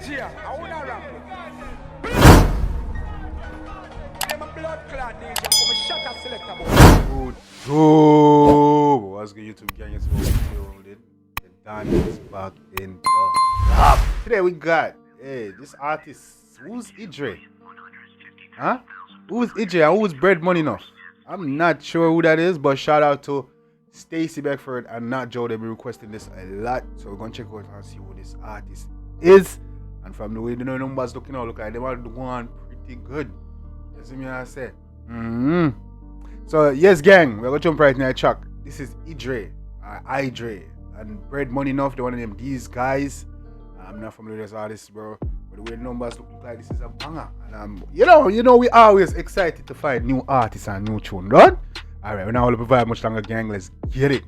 DJ, I wanna rap. I'm a blood clot DJ, I'm a shot at selector boy. What's good, YouTube gang? It's the Dan is back in the lab. Today we got this artist. Who's Idrae? Huh? Who's Idrae and who's Moneynuff? I'm not sure who that is, but shout out to Stacy Beckford and Not Joe. They've been requesting this a lot, so we're gonna check out and see who this artist is. And from the way the numbers look like they are going pretty good. You see me? I say. So yes, gang, we're gonna jump right in the track. This is Idrae, and Moneynuff. They one of them Deez Guyzz. I'm not familiar with this artist, bro. But the way the numbers look like this is a banger. And you know, we always excited to find new artists and new tune, right? Alright, we're not gonna provide much longer, gang. Let's get it.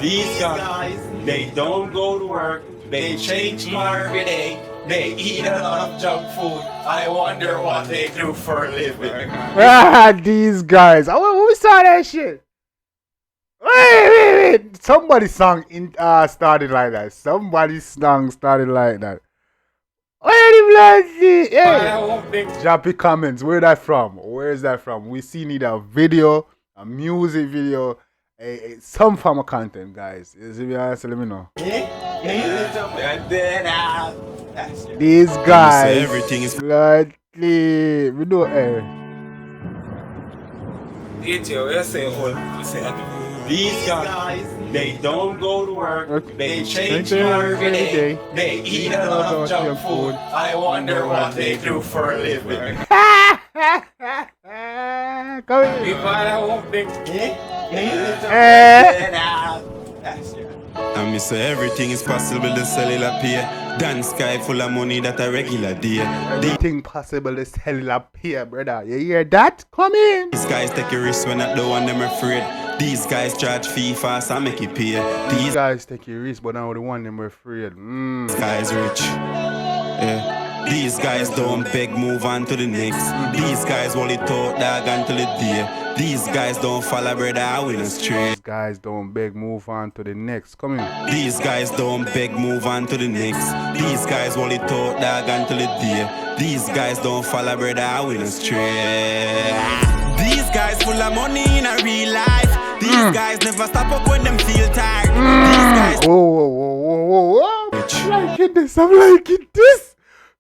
These guys, they don't go to work, they change car every day, they eat a lot of junk food. I wonder what they do for a living. These guys. When we saw that shit. Wait. Somebody's song started like that. Somebody's song started like that. Jumpy comments. Where's that from? We see need a video, a music video, some form of content, guys. Is it honest? Let me know. These guys. Everything is slightly. We know These guys, they don't go to work, they change car every day, they eat a lot of junk food. I wonder what they do for a living. Come here. If I won't be I miss everything is possible to cellular pay. Dance sky full of money that a regular day. Everything possible to cellular pay, brother. You hear that? Come in. These guys take a risk when I don't want them afraid. These guys charge fee fast and make it pay. These guys take a risk, but now the one them afraid. These guys rich. Yeah. These guys don't beg, move on to the next. These guys hold it out, dog, until the day. These guys don't follow, brother, I win a straight. These guys don't beg, move on to the next. Come in. These guys don't beg, move on to the next. These guys hold it out, dog, until the day. These guys don't follow, brother, I win a straight. These guys full of money in a real life. These guys never stop up when them feel tired. These guys. Whoa. I'm liking this.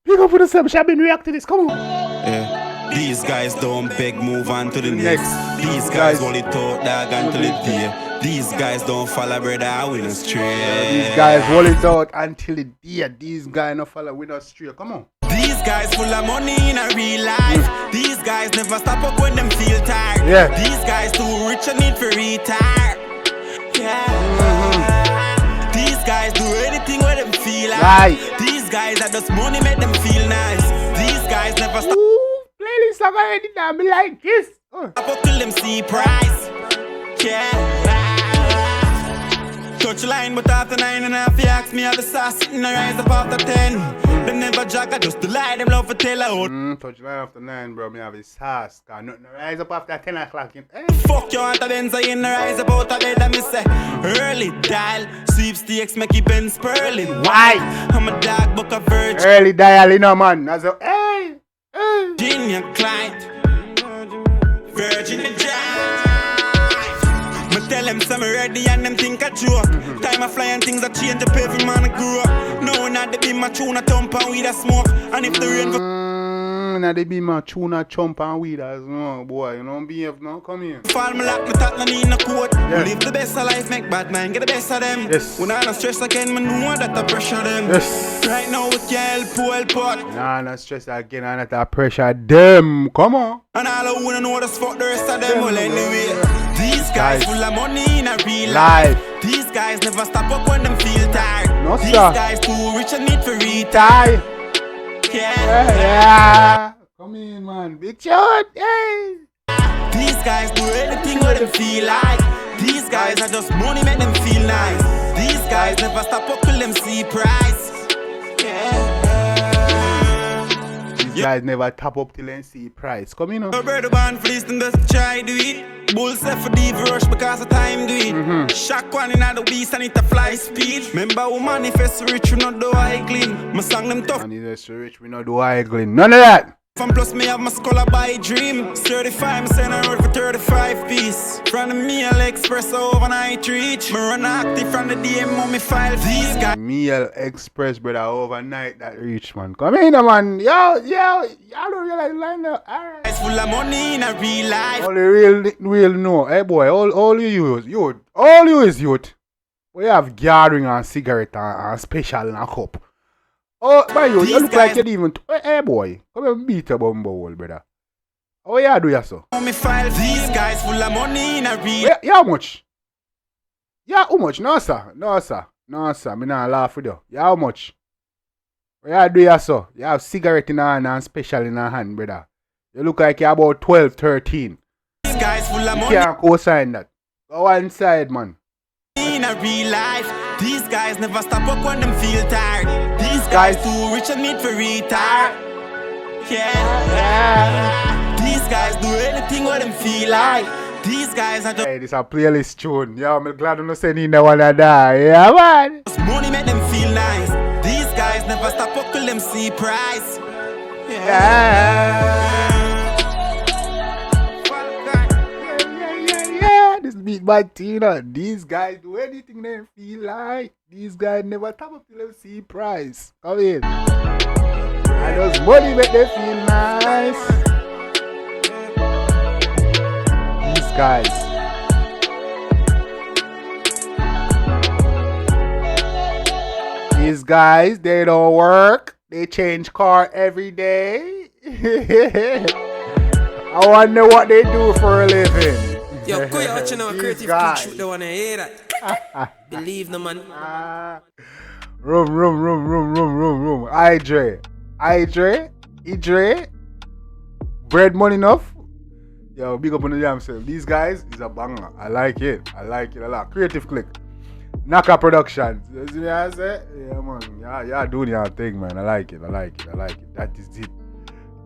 Pick up with the same. I've been reacting to this. Come on. Yeah. These guys don't beg, move on to the next. These guys hold it out, dog, until the day. These guys don't follow, brother, I win a straight. These guys hold it out until the day. These guys no follow, win a straight. Come on. These guys full of money in a real life. These guys never stop up when them feel tired. Yeah. These guys too rich and need for retire. Yeah. These guys do anything where them feel like. Right. These guys that just money make them feel nice. These guys never stop. Playlist song already now. Me like this. Up till them see price. Yeah. Touch line, but after 9.5, you ask me how the sauce sitting and rise up after 10. Them never jack, I just lie, them love for tell out. Touch line after 9, bro. Me have his sauce. Cause nothing rise up after 10 o'clock. Fuck your aunt, Benz, I in the rise up out of bed, and me say, early dial, sweepstakes, make it Benz pearling. Why? I'm a dog, book a virgin. Early dial, you know, man. I say, hey. Virginia client, Virgin and Jive. Me tell them some ready and them think I joke. Time I fly and things that change up, every man I grew up. No, not they be my tuna thump and weed a smoke. And if the rain now they be my tuna chump and weed as no boy, you know, behave now, come here. Fall me lock, me talk, no need no coat. Live the best of life, make bad man, get the best of them. Yes. When I no stress again, me know that I pressure them. Yes. Right now we can't help pot. Nah, no stress again, I not that pressure them, come on. And all I wanna know is fuck the rest of them. Well anyway, these guys full of money in a real life. These guys never stop up when them feel tired. No, these sir. guys too rich and need for retire. Yeah. Come in, man. Big shot. Hey. These guys do anything what they feel like. These guys are just money make them feel nice. These guys never stop up till them see price. These guys never tap up till them see price. Come in. No brother born for this and just try do it. Bulls left for the rush because of time do it. Shock one in the beast and it a fly speed. Remember who manifest rich, we not do haggling. My song them tough. Manifest rich, we not do haggling. None of that. From plus me have my scholar by dream. 35, me send a road for 35 piece. From the meal express overnight reach. Me run active from the DM on me file. These guys. Meal express, brother, overnight that reach, man. Come in, man. Yo, y'all don't realize line up. Alright. Full of money in a real life. All the real know. Hey boy, all you use youth. All you is youth. We have gathering and cigarette and special and a cup. Oh, my you look like you didn't even. Hey boy, come and beat a bumble, brother. Oh yeah, do ya so? These guys full of money in a real. Yeah, how much? Yeah, how much? No sir, no sir, no sir. Me not laugh with you. Yeah, how much? Yeah, do ya so? You have cigarette in hand and special in her hand, brother. You look like you're about 12, 13. These guys full of You money. can't co-sign that. Go inside, man. In a real life, these guys never stop up when them feel tired. These guys too rich and need for retire. Yeah. These guys do anything what them feel like. These guys are just Hey, this a playlist tune. Yeah, I'm glad I'm not sending that one that die. Yeah, man. money make them feel nice. These guys never stop up till them see price. Yeah, this beat by Tina. These guys do anything they feel like. These guys never top up till them see price. Come in. And those money make them feel nice. These guys. These guys, they don't work. They change car every day. I wonder what they do for a living. Yo, go watching our These creative guys. shoot the one I hear that. Believe no man. Room. Idrae. Bread Moneynuff. Yo, big up on the damn self. These guys is a banger. I like it a lot. Creative Click. Naka Productions. You see what I say? Yeah, man. Yeah, doing your thing, man. I like it.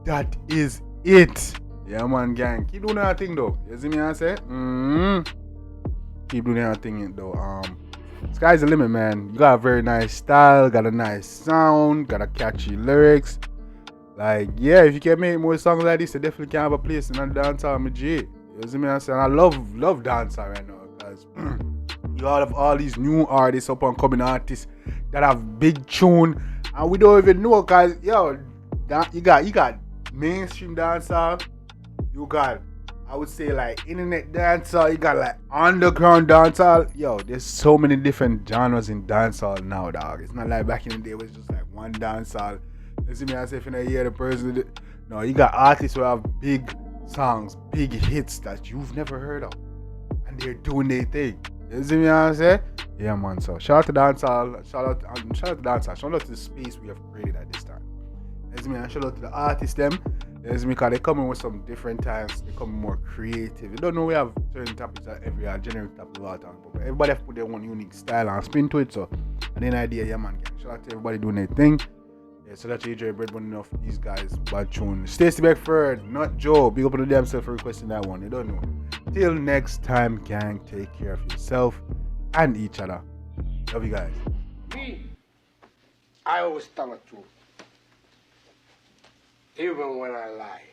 That is it. Yeah, man, gang. Keep doing your thing, though. You see me, I say? Keep doing your thing, though. Sky's the limit, man. You got a very nice style, got a nice sound, got a catchy lyrics. Like, yeah, if you can make more songs like this, you definitely can have a place in the dancehall, my G. You see me, I say? And I love dancehall right now, because you have all these new artists, up and coming artists that have big tune, and we don't even know, cause yo, you got mainstream dancehall, you got, I would say, like internet dancehall, you got like underground dancehall. Yo, there's so many different genres in dancehall now, dog. It's not like back in the day it was just like one dancehall. You see me, as if in a year the person, no, you got artists who have big songs, big hits that you've never heard of, and they're doing their thing. You see me, I say? Yeah, man. So shout out to dancehall. Shout out to dancehall. Shout out to the space we have created at this time. You see me, and shout out to the artists them. You see me, because they come in with some different times. They come more creative. You don't know we have certain topics that every generic topic we are talking about. But everybody have put their own unique style and spin to it. So, and then idea, yeah, man. Shout out to everybody doing their thing. Yeah, so that's Idrae, Bread Moneynuff, these guys, bad tune. Stacey Beckford, not Joe. Big up on the damn self for requesting that one. You don't know. Till next time, gang, take care of yourself and each other. Love you guys. Me, I always tell the truth. Even when I lie.